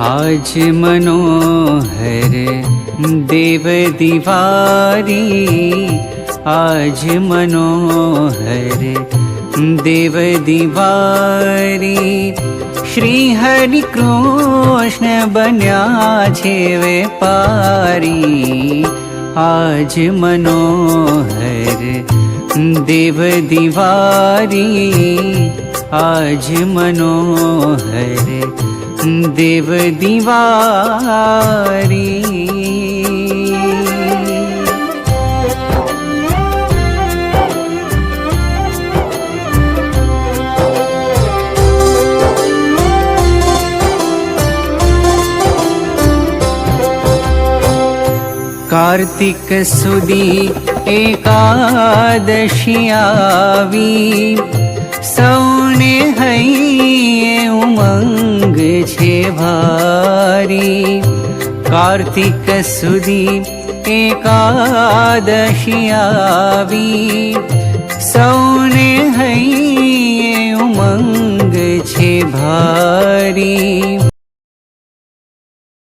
आज मनोहर देव दिवारी, आज मनोहर देव दिवारी। श्री हरि कृष्ण बन्या छे वेपारी, आज मनोहर देव दिवारी, आज मनोहर देव दिवारी। कार्तिक सुदी एकादशी आवी, सौने हैये उमंग छे भारी। कार्तिक सुदी एकादशी आवी, सौने हैये उमंग छे भारी।